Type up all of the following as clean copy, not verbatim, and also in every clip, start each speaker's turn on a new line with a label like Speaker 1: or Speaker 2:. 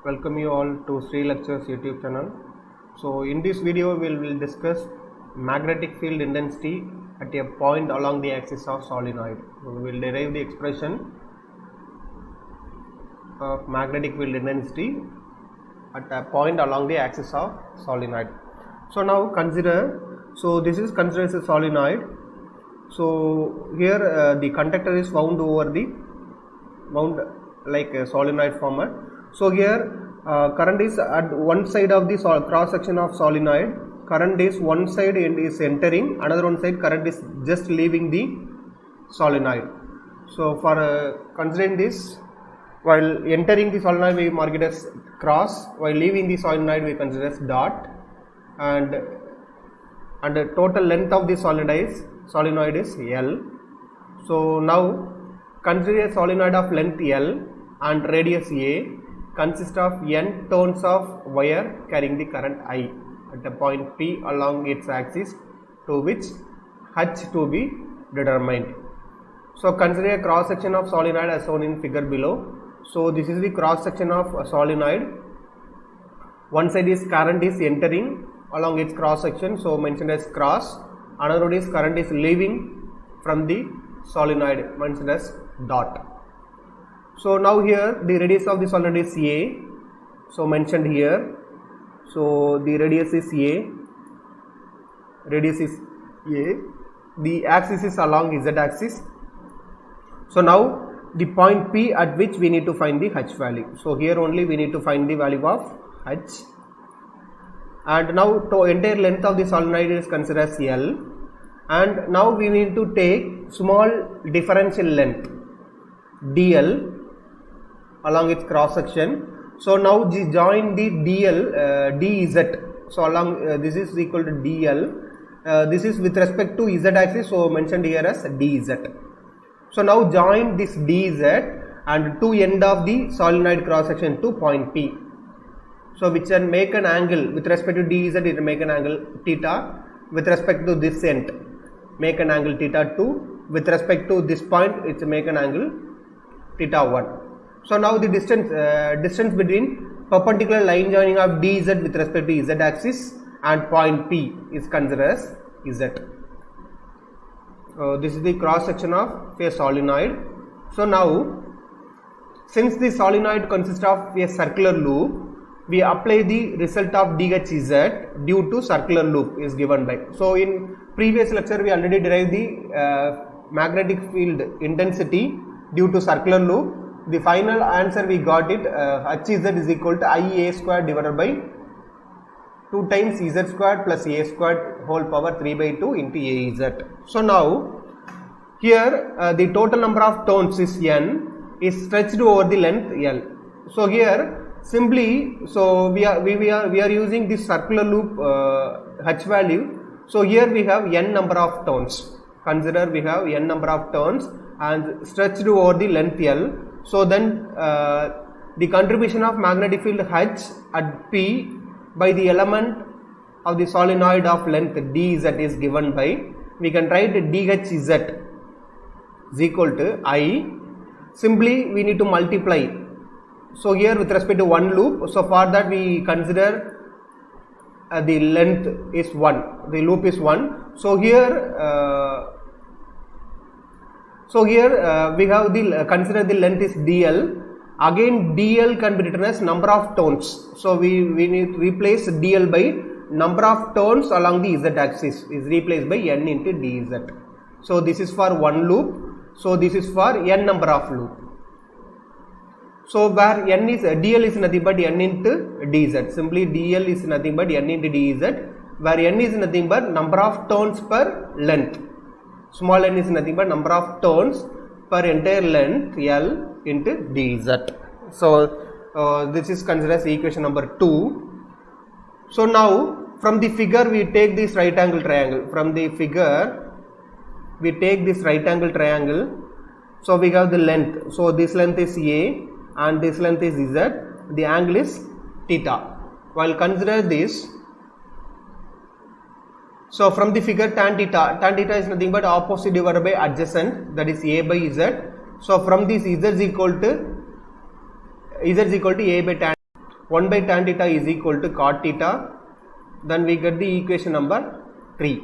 Speaker 1: Welcome you all to Sri Lectures YouTube channel. So in this video we will discuss magnetic field intensity at a point along the axis of solenoid. We will derive the expression of magnetic field intensity at a point along the axis of solenoid. So now consider, so this is considered as a solenoid. So here the conductor is wound over the wound like a solenoid format. So here current is at one side of the cross section of solenoid. Current is one side and is entering, another one side current is just leaving the solenoid. So for considering this, while entering the solenoid we mark it as cross, while leaving the solenoid we consider as dot, and the total length of the solenoid is L. So now consider a solenoid of length L and radius A consists of n turns of wire carrying the current I at a point P along its axis, to which H to be determined. So consider a cross section of solenoid as shown in figure below. So this is the cross section of a solenoid. One side is current is entering along its cross section, so mentioned as cross. Another one is current is leaving from the solenoid, mentioned as dot. So now here the radius of the solenoid is A, so mentioned here. So the radius is A, the axis is along Z axis. So now the point P at which we need to find the H value. So here only we need to find the value of H. And now the entire length of the solenoid is considered as L, and now we need to take small differential length dl along its cross section. So now join the dl dz. So along this is equal to dl. This is with respect to z axis, so mentioned here as dz. So now join this dz and to end of the solenoid cross section to point P. So which can make an angle with respect to dz, it will make an angle theta. With respect to this end, make an angle theta 2. With respect to this point, it will make an angle theta 1. So now the distance between perpendicular line joining of dz with respect to z axis and point P is considered as z. This is the cross section of a solenoid. So now, since the solenoid consists of a circular loop, we apply the result of dhz due to circular loop is given by. So in previous lecture we already derived the magnetic field intensity due to circular loop. The final answer we got it, Hz is equal to Ia square divided by 2 times z square plus a square whole power 3 by 2 into Az. So now here the total number of turns is n is stretched over the length L. So here simply, so we are using this circular loop H value. So here we have n number of turns. Consider we have n number of turns and stretched over the length L. So then the contribution of magnetic field H at P by the element of the solenoid of length dz is given by, we can write dhz is equal to I. Simply we need to multiply. So here with respect to one loop, so for that we consider the length is 1, the loop is 1. So here we have the consider the length is dl. Again dl can be written as number of turns. So we need to replace dl by number of turns along the z axis is replaced by n into dz. So this is for one loop. So this is for n number of loop. So where n is dl is nothing but n into dz. Simply dl is nothing but n into dz, where n is nothing but number of turns per length. Small n is nothing but number of turns per entire length L into dz. So this is considered as equation number 2. So now from the figure we take this right angle triangle. From the figure we take this right angle triangle. So we have the length. So this length is A and this length is Z. The angle is theta. While consider this, so from the figure tan theta is nothing but opposite divided by adjacent, that is A by Z. So from this Z is equal to A by tan. 1 by tan theta is equal to cot theta. Then we get the equation number 3.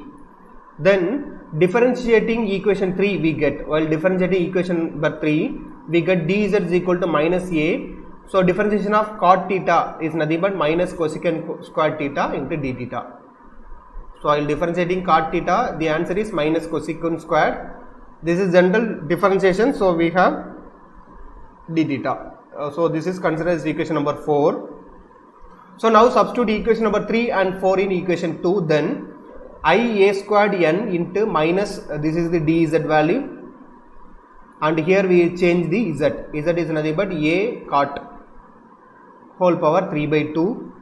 Speaker 1: Then differentiating equation 3 we get, while differentiating equation number 3 we get dz is equal to minus a. So differentiation of cot theta is nothing but minus cosecant square theta into d theta. So while differentiating cot theta, the answer is minus cosecant square. This is general differentiation, so we have d theta. So this is considered as equation number 4. So now substitute equation number 3 and 4 in equation 2. Then I a squared n into minus, this is the dz value, and here we change the z. Z is nothing but a cot whole power 3 by 2.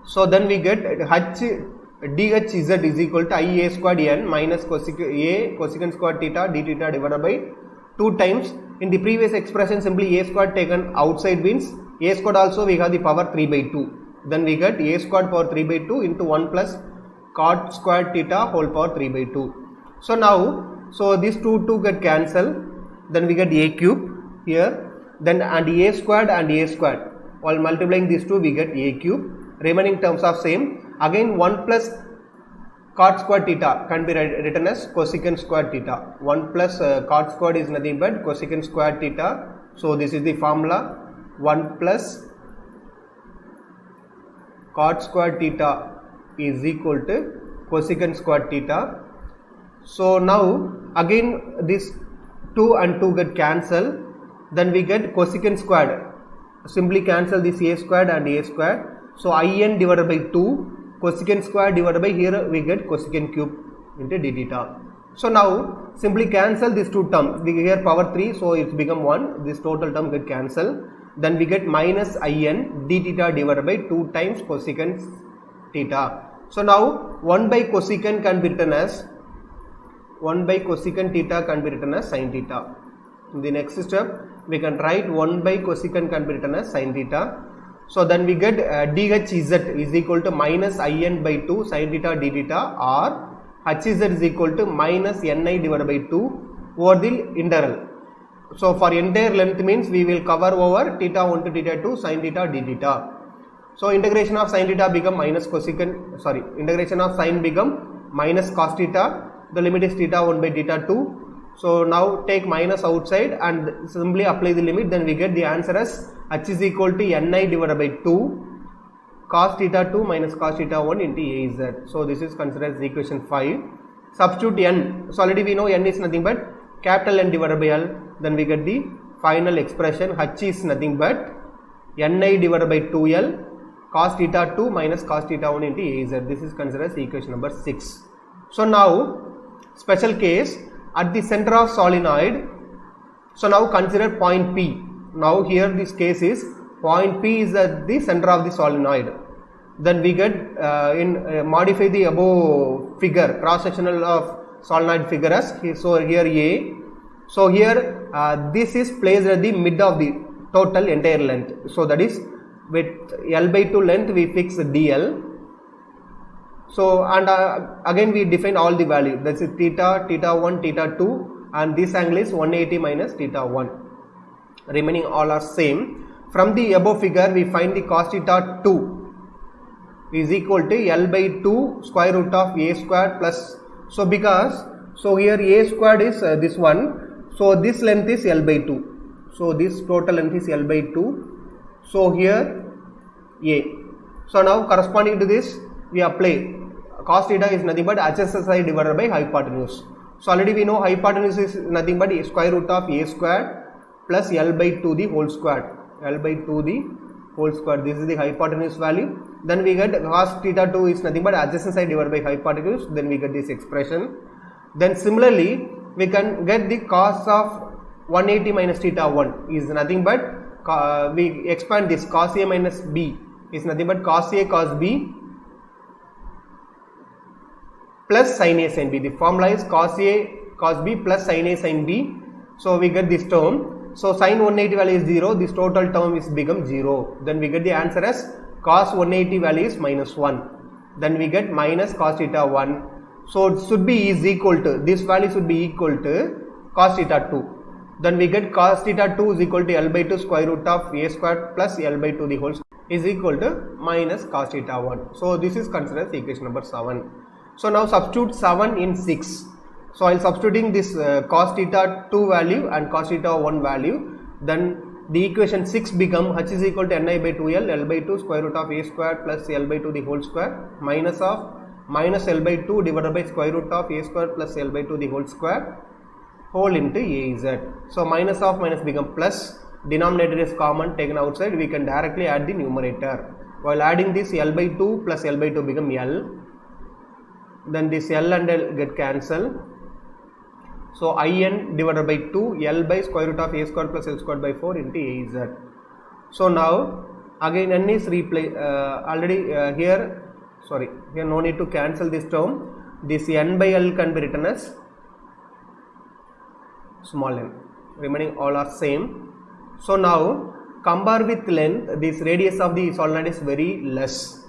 Speaker 1: So then we get dhz is equal to I a squared n minus cosecant square theta d theta divided by 2 times. In the previous expression, simply a squared taken outside means a squared also we have the power 3 by 2. Then we get a squared power 3 by 2 into 1 plus cot square theta whole power 3 by 2. So now, so these two get cancelled. Then we get a cube here. Then and a squared and a squared. While multiplying these two, we get a cube. Remaining terms are same. Again 1 plus cot square theta can be written as cosecant square theta. 1 plus cot squared is nothing but cosecant square theta. So this is the formula. 1 plus cot square theta is equal to cosecant square theta. So now again this 2 and 2 get cancelled. Then we get cosecant squared. Simply cancel this a squared and a squared. So in divided by 2 cosecant square divided by, here we get cosecant cube into d theta. So now simply cancel these two terms. Here power 3, so it's become 1. This total term get cancelled. Then we get minus in d theta divided by 2 times cosecant theta. So now 1 by cosecant can be written as 1 by cosecant theta can be written as sin theta. In the next step, we can write 1 by cosecant can be written as sin theta. So then we get dhz is equal to minus in by 2 sin theta d theta, or hz is equal to minus ni divided by 2 over the integral. So for entire length means we will cover over theta 1 to theta 2 sin theta d theta. So integration of sin theta become minus cosecant, integration of sin become minus cos theta. The limit is theta 1 by theta 2. So now take minus outside and simply apply the limit. Then we get the answer as h is equal to ni divided by 2 cos theta 2 minus cos theta 1 into az. So this is considered as equation 5. Substitute n. So already we know n is nothing but capital N divided by L. Then we get the final expression. H is nothing but ni divided by 2L cos theta 2 minus cos theta 1 into az. This is considered as equation number 6. So now special case at the center of solenoid. So now consider point P. Now here this case is point P is at the center of the solenoid. Then we get modify the above figure, cross sectional of solenoid figure as so here A. So here this is placed at the mid of the total entire length. So that is with L by 2 length we fix DL. So and again we define all the value, that is theta, theta 1, theta 2, and this angle is 180 minus theta 1. Remaining all are same. From the above figure we find the cos theta 2 is equal to L by 2 square root of a squared plus, so because, so here a squared is this one, so this length is L by 2, so this total length is L by 2, so here a. So now corresponding to this we apply cos theta is nothing but HSSI divided by hypotenuse. So already we know hypotenuse is nothing but square root of a squared plus L by 2 the whole squared. L by 2 the whole square. This is the hypotenuse value. Then we get cos theta 2 is nothing but adjacent side divided by hypotenuse. Then we get this expression. Then similarly we can get the cos of 180 minus theta 1 is nothing but we expand this cos A minus B is nothing but cos A cos B plus sin A sin B. The formula is cos A cos B plus sin A sin B. So we get this term. So sin 180 value is 0. This total term is become 0. Then we get the answer as cos 180 value is minus 1. Then we get minus cos theta 1. So it should be is equal to, this value should be equal to cos theta 2. Then we get cos theta 2 is equal to L by 2 square root of a squared plus L by 2 the whole square. is equal to minus cos theta 1. So this is considered as equation number 7. So now substitute 7 in 6. So I will substituting this cos theta 2 value and cos theta 1 value, then the equation 6 become h is equal to ni by 2l, l by 2 square root of a square plus l by 2 the whole square minus of minus l by 2 divided by square root of a square plus l by 2 the whole square whole into az. So minus of minus become plus, denominator is common, taken outside, we can directly add the numerator. While adding this, l by 2 plus l by 2 become l, then this l and l get cancelled. So in divided by 2 l by square root of a square plus l square by 4 into az. So now again n is replaced, here no need to cancel this term. This n by l can be written as small n, remaining all are same. So now compare with length, this radius of the solenoid is very less.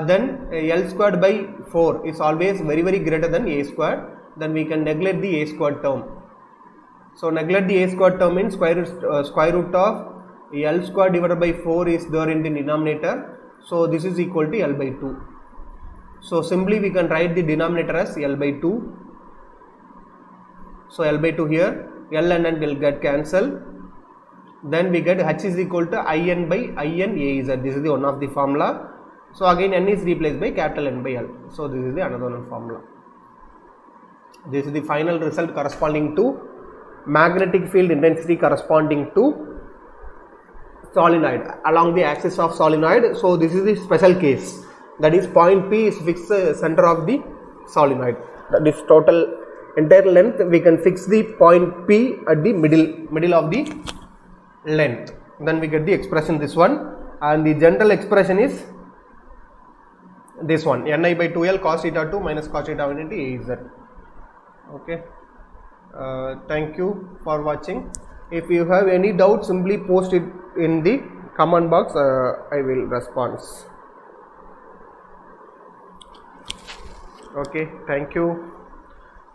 Speaker 1: Then l squared by 4 is always very greater than a squared. Then we can neglect the a squared term. So neglect the a squared term means square root of l squared divided by 4 is there in the denominator. So this is equal to l by 2. So simply we can write the denominator as l by 2. So l by 2 here, l and n will get cancelled. Then we get h is equal to in by in az. This is the one of the formula. So again n is replaced by capital N by L. So this is the another one formula. This is the final result corresponding to magnetic field intensity corresponding to solenoid along the axis of solenoid. So this is the special case, that is point P is fixed center of the solenoid. That is total entire length, we can fix the point P at the middle of the length. Then we get the expression this one, and the general expression is this one, ni by 2l cos theta 2 minus cos theta 1 into az. Okay, thank you for watching. If you have any doubt, simply post it in the comment box, I will respond. Okay, thank you.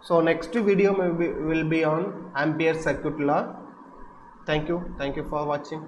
Speaker 1: So next video will be on Ampere circuit law. Thank you for watching.